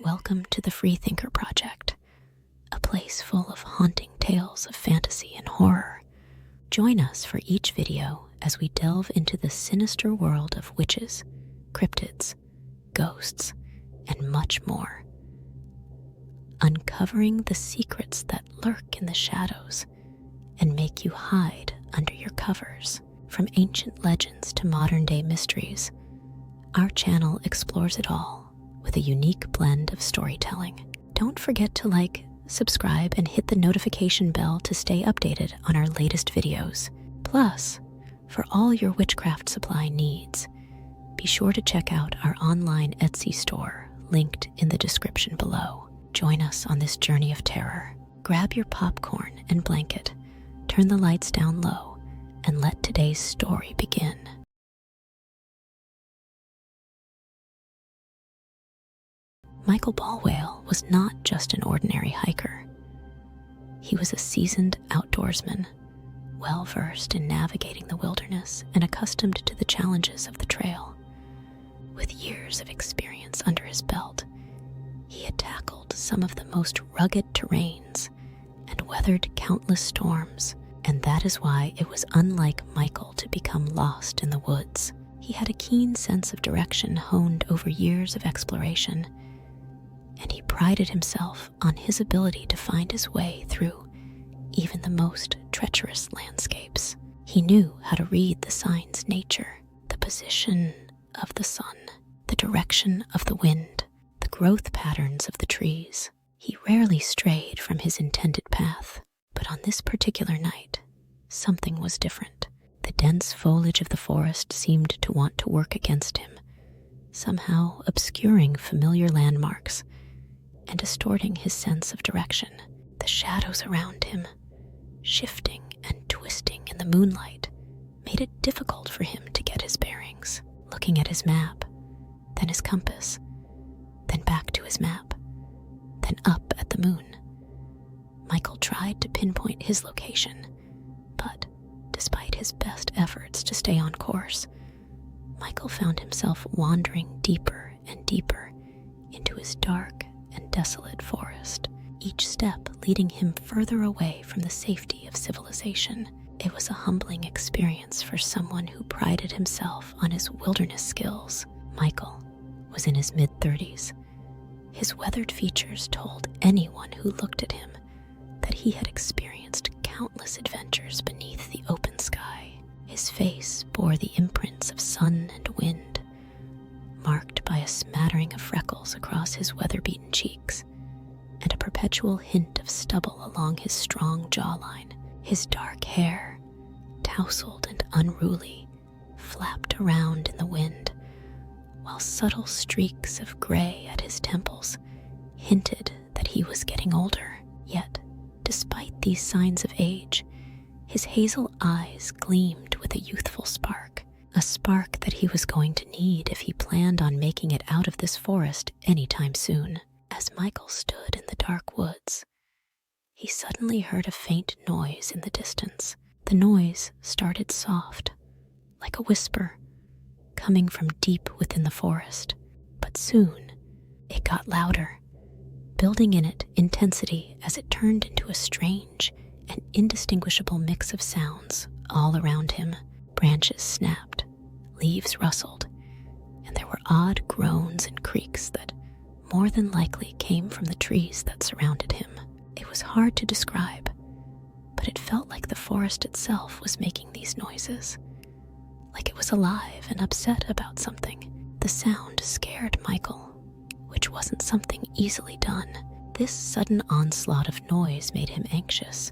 Welcome to the Freethinker Project, a place full of haunting tales of fantasy and horror. Join us for each video as we delve into the sinister world of witches, cryptids, ghosts, and much more. Uncovering the secrets that lurk in the shadows and make you hide under your covers. From ancient legends to modern-day mysteries, our channel explores it all with a unique blend of storytelling. Don't forget to like, subscribe, and hit the notification bell to stay updated on our latest videos. Plus, for all your witchcraft supply needs, be sure to check out our online Etsy store linked in the description below. Join us on this journey of terror. Grab your popcorn and blanket, turn the lights down low, and let today's story begin. Michael Ballwhale was not just an ordinary hiker. He was a seasoned outdoorsman, well-versed in navigating the wilderness and accustomed to the challenges of the trail. With years of experience under his belt, he had tackled some of the most rugged terrains and weathered countless storms, and that is why it was unlike Michael to become lost in the woods. He had a keen sense of direction honed over years of exploration, and he prided himself on his ability to find his way through even the most treacherous landscapes. He knew how to read the signs of nature, the position of the sun, the direction of the wind, the growth patterns of the trees. He rarely strayed from his intended path, but on this particular night, something was different. The dense foliage of the forest seemed to want to work against him, somehow obscuring familiar landmarks and distorting his sense of direction. The shadows around him, shifting and twisting in the moonlight, made it difficult for him to get his bearings. Looking at his map, then his compass, then back to his map, then up at the moon, Michael tried to pinpoint his location, but despite his best efforts to stay on course, Michael found himself wandering deeper and deeper into his dark and desolate forest, each step leading him further away from the safety of civilization. It was a humbling experience for someone who prided himself on his wilderness skills. Michael was in his mid-30s. His weathered features told anyone who looked at him that he had experienced countless adventures beneath the open sky. His face bore the imprints of sun and wind, marked by a smattering of freckles across his weather-beaten cheeks and a perpetual hint of stubble along his strong jawline. His dark hair, tousled and unruly, flapped around in the wind, while subtle streaks of gray at his temples hinted that he was getting older. Yet, despite these signs of age, his hazel eyes gleamed with a youthful spark, a spark that he was going to need if he planned on making it out of this forest anytime soon. As Michael stood in the dark woods, he suddenly heard a faint noise in the distance. The noise started soft, like a whisper, coming from deep within the forest, but soon it got louder, building in it intensity as it turned into a strange and indistinguishable mix of sounds all around him. Branches snapped, leaves rustled, and there were odd groans and creaks that more than likely came from the trees that surrounded him. It was hard to describe, but it felt like the forest itself was making these noises, like it was alive and upset about something. The sound scared Michael, which wasn't something easily done. This sudden onslaught of noise made him anxious,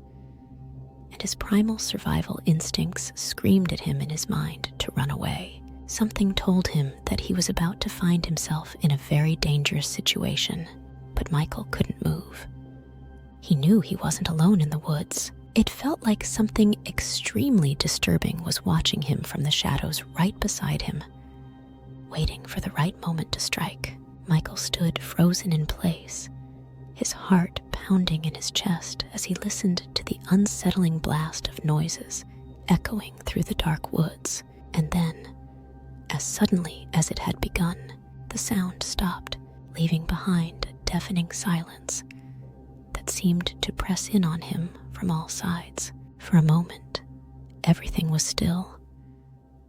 and his primal survival instincts screamed at him in his mind to run away. Something told him that he was about to find himself in a very dangerous situation, but Michael couldn't move. He knew he wasn't alone in the woods. It felt like something extremely disturbing was watching him from the shadows right beside him, waiting for the right moment to strike. Michael stood frozen in place, his heart pounding in his chest as he listened to the unsettling blast of noises echoing through the dark woods. And then, as suddenly as it had begun, the sound stopped, leaving behind a deafening silence that seemed to press in on him from all sides. For a moment, everything was still.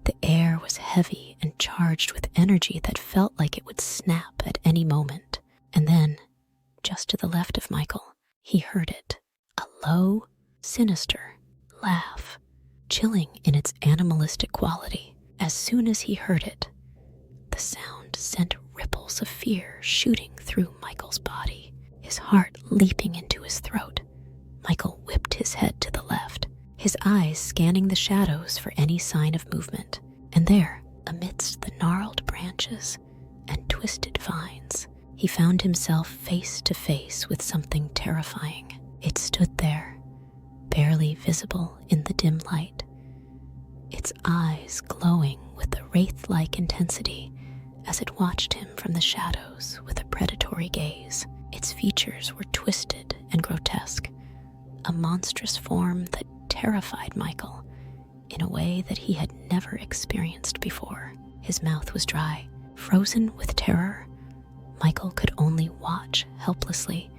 The air was heavy and charged with energy that felt like it would snap at any moment. And then, just to the left of Michael, he heard it. A low, sinister laugh, chilling in its animalistic quality. As soon as he heard it, the sound sent ripples of fear shooting through Michael's body, his heart leaping into his throat. Michael whipped his head to the left, his eyes scanning the shadows for any sign of movement. And there, amidst the gnarled branches and twisted vines, he found himself face to face with something terrifying. It stood there, barely visible in the dim light, its eyes glowing with a wraith-like intensity as it watched him from the shadows with a predatory gaze. Its features were twisted and grotesque, a monstrous form that terrified Michael in a way that he had never experienced before. His mouth was dry, frozen with terror. Michael could only watch helplessly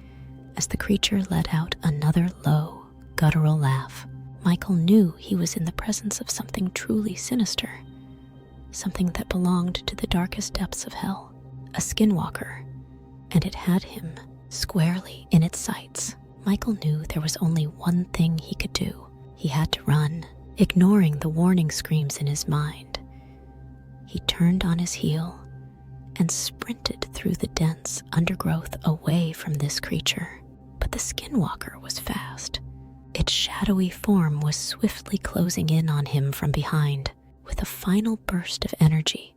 as the creature let out another low, guttural laugh. Michael knew he was in the presence of something truly sinister, something that belonged to the darkest depths of hell, a Skinwalker, and it had him squarely in its sights. Michael knew there was only one thing he could do. He had to run, ignoring the warning screams in his mind. He turned on his heel and sprinted through the dense undergrowth away from this creature. But the Skinwalker was fast. Its shadowy form was swiftly closing in on him from behind. With a final burst of energy,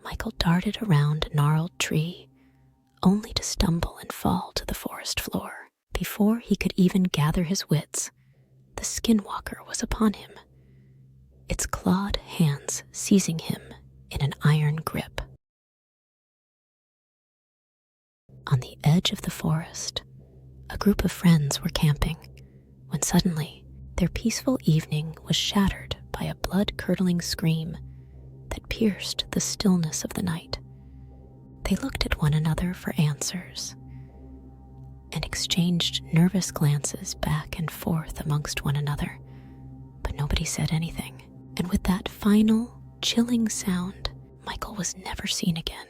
Michael darted around a gnarled tree, only to stumble and fall to the forest floor. Before he could even gather his wits, the Skinwalker was upon him, its clawed hands seizing him in an iron grip. On the edge of the forest, a group of friends were camping, when suddenly their peaceful evening was shattered by a blood-curdling scream that pierced the stillness of the night. They looked at one another for answers and exchanged nervous glances back and forth amongst one another, but nobody said anything. And with that final, chilling sound, Michael was never seen again.